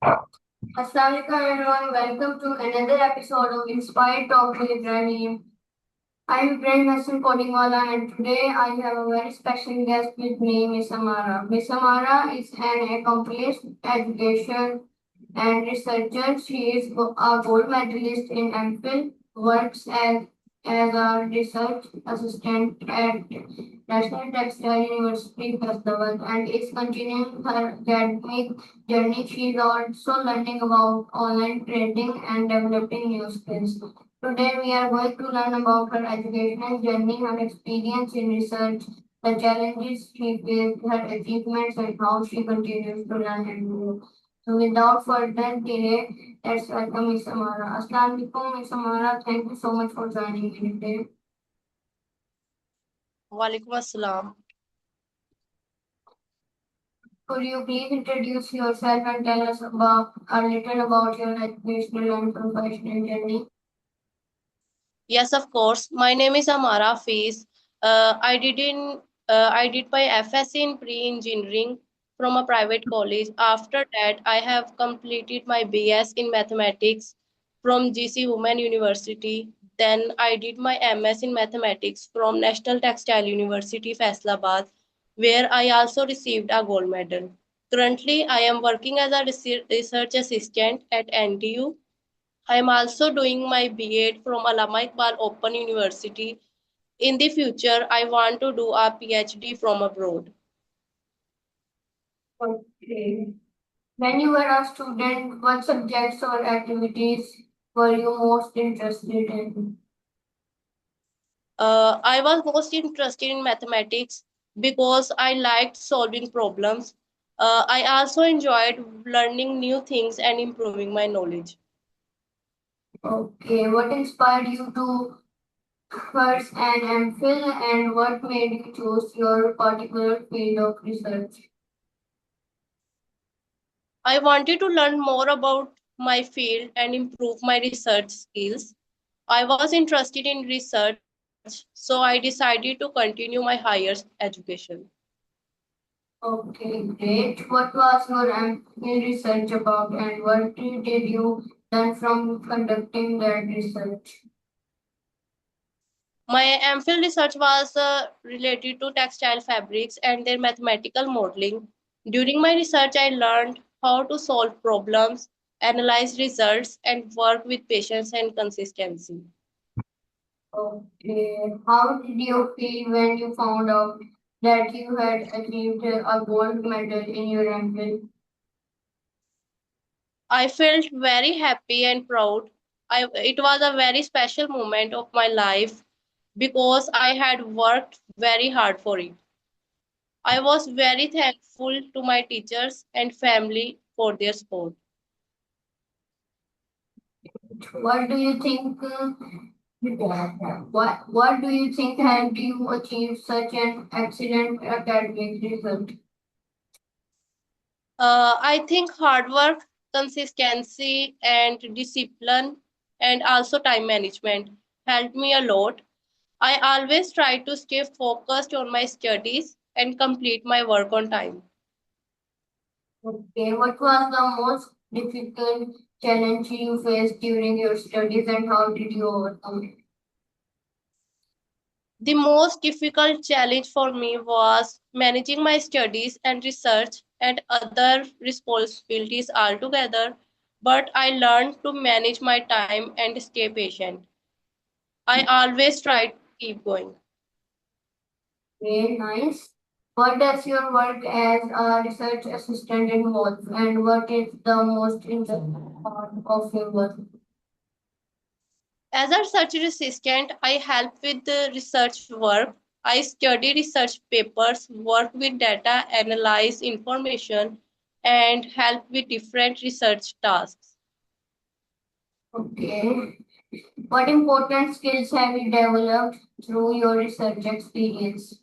Assalamualaikum everyone, welcome to another episode of Inspired Talk with Ibrahim. I'm Ibrahim Hassan Kodingwala and today I have a very special guest with me, Miss Amara. Miss Amara is an accomplished education and researcher. She is a gold medalist in MPhil, works as a research assistant at National Textile University Festival and is continuing her academic journey. She is also learning about online trading and developing new skills. Today we are going to learn about her educational journey, her experience in research, the challenges she faced, her achievements, and how she continues to learn and grow. So without further delay, let's welcome Miss Amara. Assalamu alaikum, Miss Amara. Thank you so much for joining me today. Walaikum Assalam. Could you please introduce yourself and tell us about a little about your educational and professional journey? Yes, of course. My name is Amara Faiz. I did my FSc in pre-engineering from a private college. After that, I have completed my BS in mathematics from GC Women University. Then I did my MS in mathematics from National Textile University, Faisalabad, where I also received a gold medal. Currently, I am working as a research assistant at NTU. I am also doing my B.Ed from Allama Iqbal Open University. In the future, I want to do a PhD from abroad. Okay. When you were a student, what subjects or activities were you most interested in? I was most interested in mathematics because I liked solving problems. I also enjoyed learning new things and improving my knowledge. Okay, what inspired you to first an MPhil and what made you choose your particular field of research? I wanted to learn more about my field and improve my research skills. I was interested in research, so I decided to continue my higher education. Okay, great. What was your MPhil research about and what did you learn from conducting that research? My MPhil research was related to textile fabrics and their mathematical modeling. During my research, I learned how to solve problems, analyze results, and work with patience and consistency. Okay, how did you feel when you found out that you had achieved a gold medal in your MPhil? I felt very happy and proud. It was a very special moment of my life because I had worked very hard for it. I was very thankful to my teachers and family for their support. What do you think? What do you think helped you achieve such an excellent academic result? I think hard work, consistency, and discipline, and also time management helped me a lot. I always try to stay focused on my studies and complete my work on time. Okay, what was the most difficult challenge you faced during your studies and how did you overcome it? The most difficult challenge for me was managing my studies and research and other responsibilities altogether, but I learned to manage my time and stay patient. I always try to keep going. Very nice. What does your work as a research assistant involve and what is the most interesting part of your work? As a research assistant, I help with the research work. I study research papers, work with data, analyze information, and help with different research tasks. Okay. What important skills have you developed through your research experience?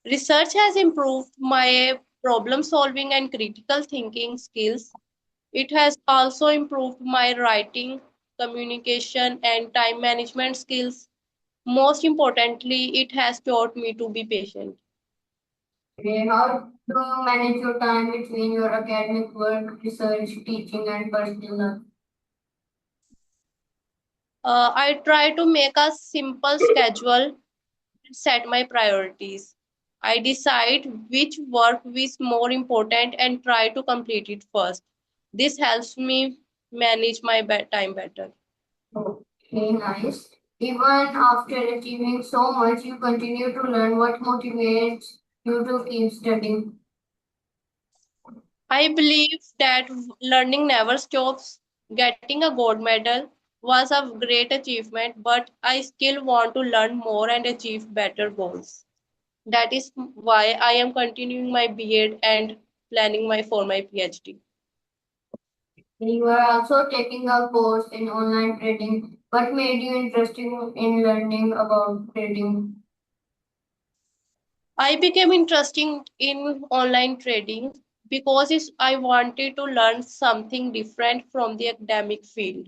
Research has improved my problem solving and critical thinking skills. It has also improved my writing, communication, and time management skills. Most importantly, it has taught me to be patient. Okay, how do you manage your time between your academic work, research, teaching, and personal life? I try to make a simple schedule and set my priorities. I decide which work is more important and try to complete it first. This helps me manage my time better. Okay, nice. Even after achieving so much, you continue to learn. What motivates you to keep studying? I believe that learning never stops. Getting a gold medal was a great achievement, but I still want to learn more and achieve better goals. That is why I am continuing my B.Ed and planning for my PhD. You are also taking a course in online trading. What made you interested in learning about trading? I became interested in online trading because I wanted to learn something different from the academic field.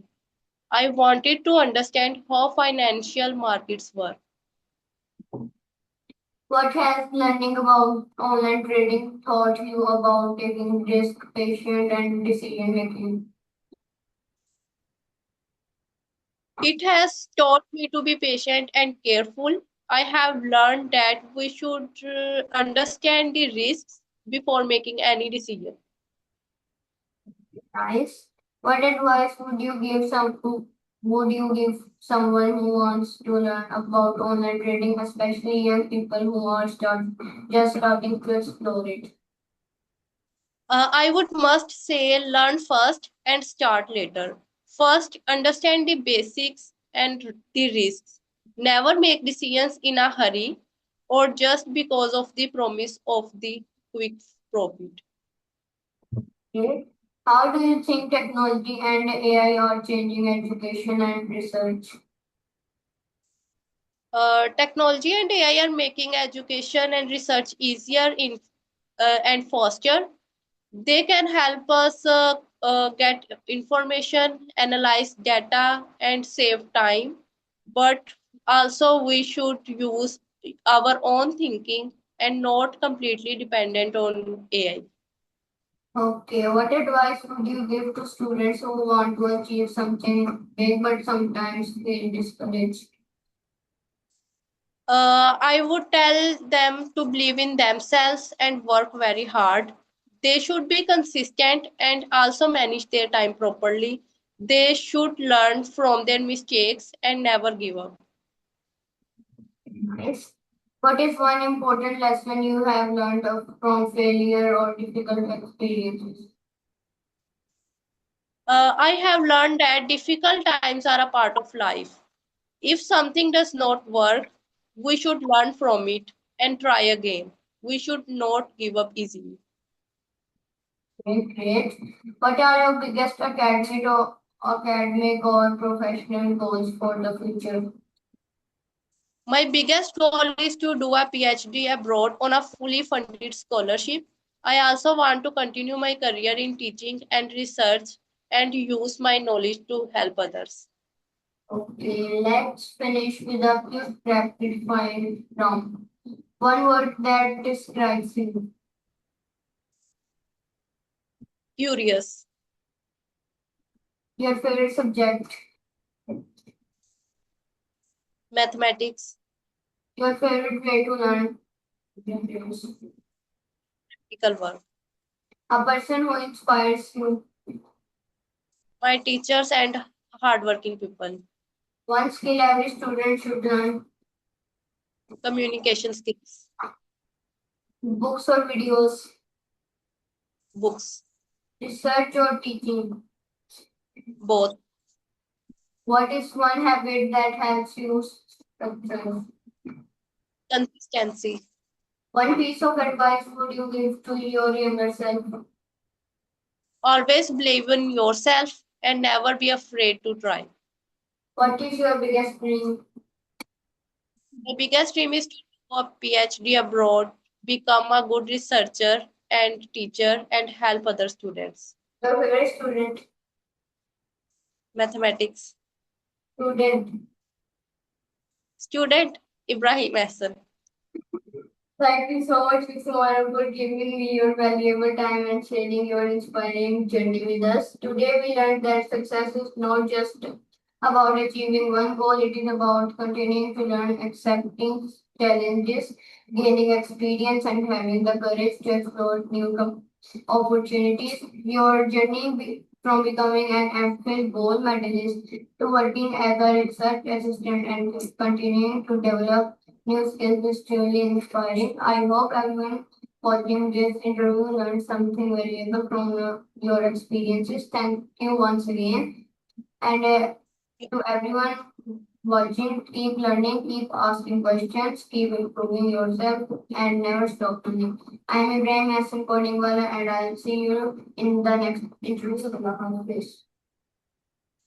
I wanted to understand how financial markets work. What has learning about online trading taught you about taking risk, patience, and decision making? It has taught me to be patient and careful. I have learned that we should understand the risks before making any decision. Nice. What advice would you give someone who wants to learn about online trading, especially young people who are just starting to explore it? I would must say learn first and start later. First, understand the basics and the risks. Never make decisions in a hurry or just because of the promise of the quick profit. Okay. How do you think technology and AI are changing education and research? Technology and AI are making education and research easier and faster. They can help us get information, analyze data, and save time. But also, we should use our own thinking and not completely dependent on AI. Okay, what advice would you give to students who want to achieve something big but sometimes feel discouraged? I would tell them to believe in themselves and work very hard. They should be consistent and also manage their time properly. They should learn from their mistakes and never give up. Nice. What is one important lesson you have learned from failure or difficult experiences? I have learned that difficult times are a part of life. If something does not work, we should learn from it and try again. We should not give up easily. Okay, great. What are your biggest academic or professional goals for the future? My biggest goal is to do a PhD abroad on a fully funded scholarship. I also want to continue my career in teaching and research and use my knowledge to help others. Okay, let's finish with a quick rapid fire round. One word that describes you. Curious, Your favorite subject. mathematics, Your favorite way to learn. practical work. A person who inspires you. My teachers and hardworking people. One skill every student should learn. Communication skills, Books or videos. books, Research or teaching. both. What is one habit that helps you success? Consistency. One piece of advice would you give to your younger self? Always believe in yourself and never be afraid to try. What is your biggest dream? My biggest dream is to do a PhD abroad, become a good researcher and teacher, and help other students. Your favorite student? Mathematics. Student. Student Ibrahim Hassan. Thank you so much, Samara, for giving me your valuable time and sharing your inspiring journey with us. Today, we learned that success is not just about achieving one goal, it is about continuing to learn, accepting challenges, gaining experience, and having the courage to explore new opportunities. Your journey from becoming an MPhil gold medalist to working as a research assistant and continuing to develop new skills is truly inspiring. I hope everyone watching this interview learned something valuable from your experiences. Thank you once again. And to everyone watching, keep learning, keep asking questions, keep improving yourself, and never stop learning. I'm Ibrahim Hassan Kodingwala, and I'll see you in the next interview.